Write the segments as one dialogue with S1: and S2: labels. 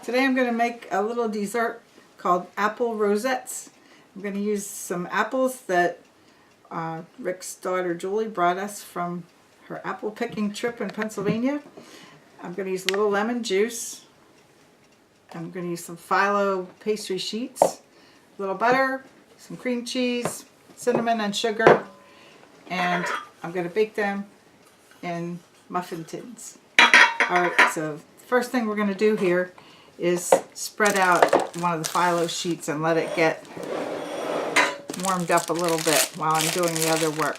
S1: Today I'm going to make a little dessert called apple rosettes. I'm going to use some apples that Rick's daughter Julie brought us from her apple picking trip in Pennsylvania. I'm going to use a little lemon juice. I'm going to use some Philo pastry sheets, a little butter, some cream cheese, cinnamon and sugar, and I'm going to bake them in muffin tins. Alright, so the first thing we're going to do here is spread out one of the Philo sheets and let it get warmed up a little bit while I'm doing the other work.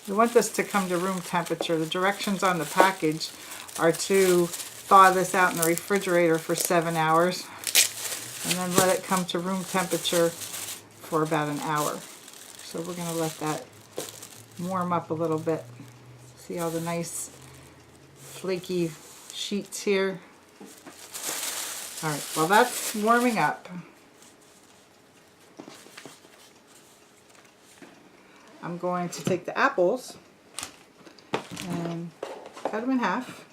S1: We want this to come to room temperature. The directions on the package are to thaw this out in the refrigerator for 7 hours and then let it come to room temperature for about an hour. So we're going to let that warm up a little bit. See all the nice flaky sheets here? Alright, well that's warming up. I'm going to take the apples and cut them in half.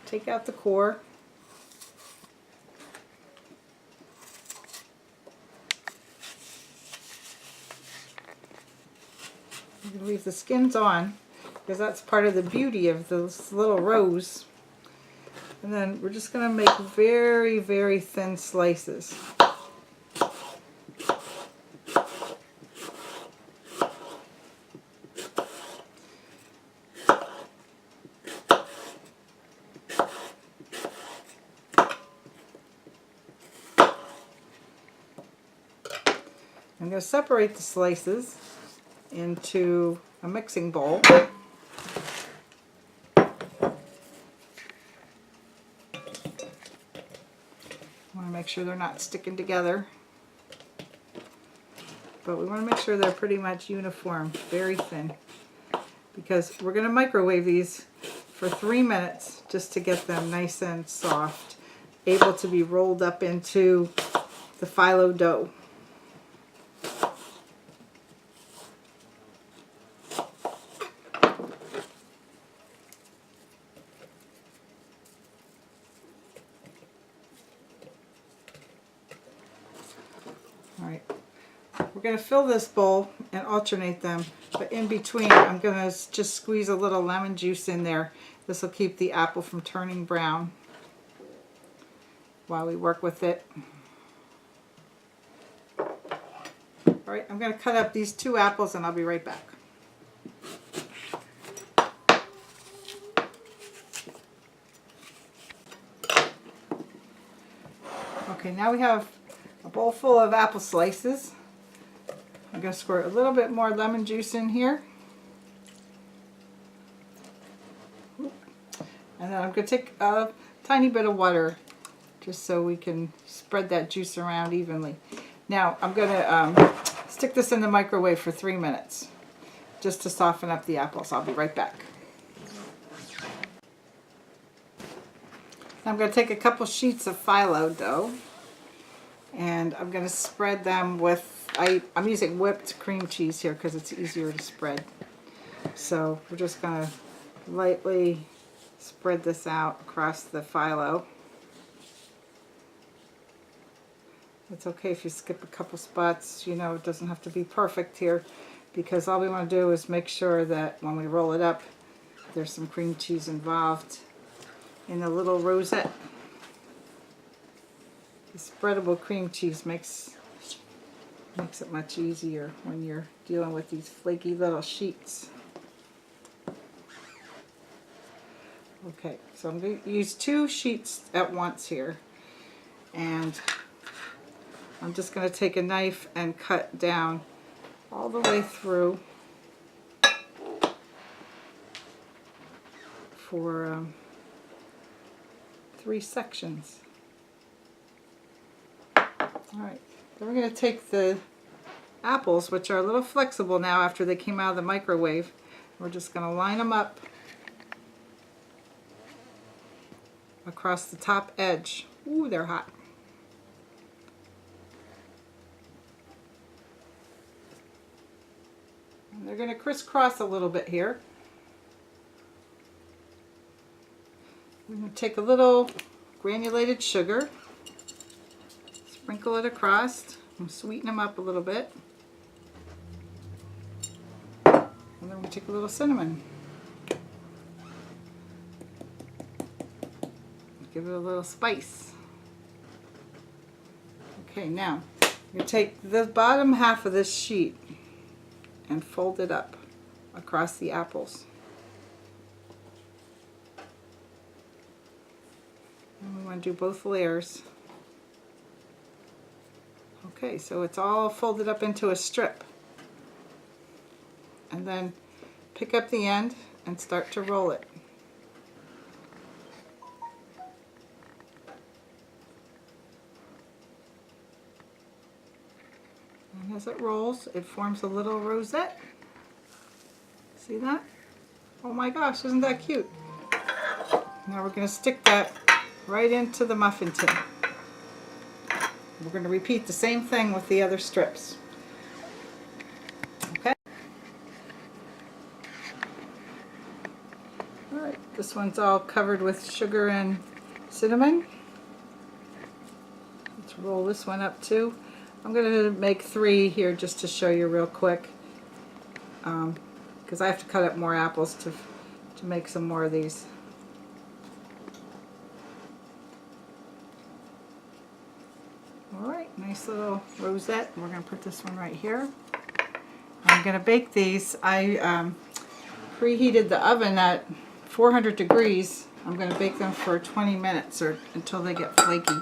S1: Take out the core. I'm going to leave the skins on because that's part of the beauty of this little rose. And then we're just going to make very, very thin slices. I'm going to separate the slices into a mixing bowl. I want to make sure they're not sticking together, but we want to make sure they're pretty much uniform, very thin, because we're going to microwave these for 3 minutes just to get them nice and soft, able to be rolled up into the Philo dough. Alright, we're going to fill this bowl and alternate them, but in between I'm going to just squeeze a little lemon juice in there. This will keep the apple from turning brown while we work with it. Alright, I'm going to cut up these 2 apples and I'll be right back. Okay, now we have a bowl full of apple slices. I'm going to squirt a little bit more lemon juice in here. And then I'm going to take a tiny bit of water just so we can spread that juice around evenly. Now I'm going to stick this in the microwave for 3 minutes just to soften up the apples. I'll be right back. I'm going to take a couple sheets of Philo dough and I'm going to spread them with, I'm using whipped cream cheese here because it's easier to spread. So we're just going to lightly spread this out across the Philo. It's okay if you skip a couple spots, you know, it doesn't have to be perfect here because all we want to do is make sure that when we roll it up there's some cream cheese involved in the little rosette. The spreadable cream cheese makes it much easier when you're dealing with these flaky little sheets. Okay, so I'm going to use 2 sheets at once here, and I'm just going to take a knife and cut down all the way through for 3 sections. Alright, then we're going to take the apples, which are a little flexible now after they came out of the microwave. We're just going to line them up across the top edge. Ooh, they're hot. And they're going to crisscross a little bit here. We're going to take a little granulated sugar, sprinkle it across, and sweeten them up a little bit. And then we take a little cinnamon. Give it a little spice. Okay, now you take the bottom half of this sheet and fold it up across the apples. And we want to do both layers. Okay, so it's all folded up into a strip. And then pick up the end and start to roll it. And as it rolls, it forms a little rosette. See that? Oh my gosh, isn't that cute? Now we're going to stick that right into the muffin tin. We're going to repeat the same thing with the other strips. Okay? Alright, this one's all covered with sugar and cinnamon. Let's roll this one up too. I'm going to make 3 here just to show you real quick, because I have to cut up more apples to make some more of these. Alright, nice little rosette. We're going to put this one right here. I'm going to bake these. I preheated the oven at 400 degrees. I'm going to bake them for 20 minutes or until they get flaky.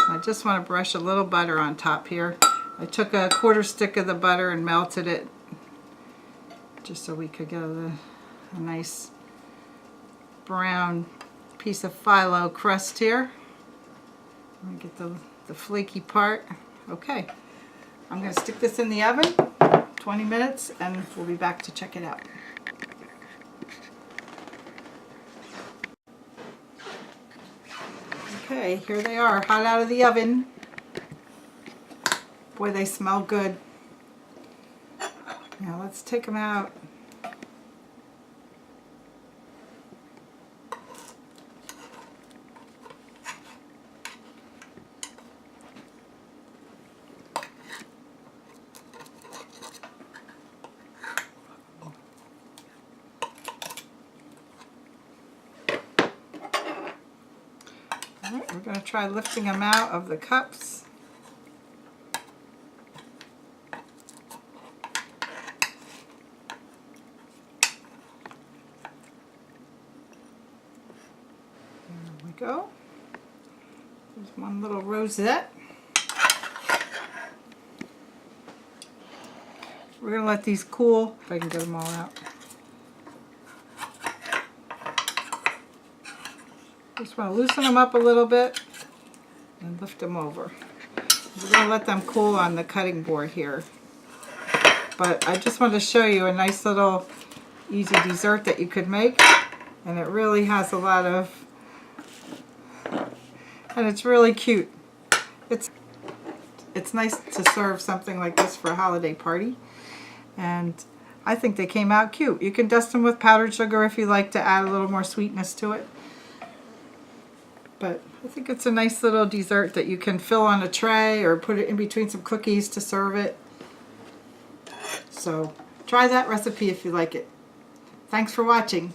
S1: I just want to brush a little butter on top here. I took a 1/4 stick of the butter and melted it just so we could get a nice brown piece of Philo crust here. Let me get the flaky part. Okay, I'm going to stick this in the oven 20 minutes and we'll be back to check it out. Okay, here they are, hot out of the oven. Boy, they smell good. Now let's take them out. Alright, we're going to try lifting them out of the cups. There we go. There's one little rosette. We're going to let these cool, if I can get them all out. Just want to loosen them up a little bit and lift them over. We're going to let them cool on the cutting board here. But I just want to show you a nice little easy dessert that you could make. And it really has a lot of, and it's really cute. It's nice to serve something like this for a holiday party. And I think they came out cute. You can dust them with powdered sugar if you like to add a little more sweetness to it. But I think it's a nice little dessert that you can fill on a tray or put it in between some cookies to serve it. So try that recipe if you like it. Thanks for watching.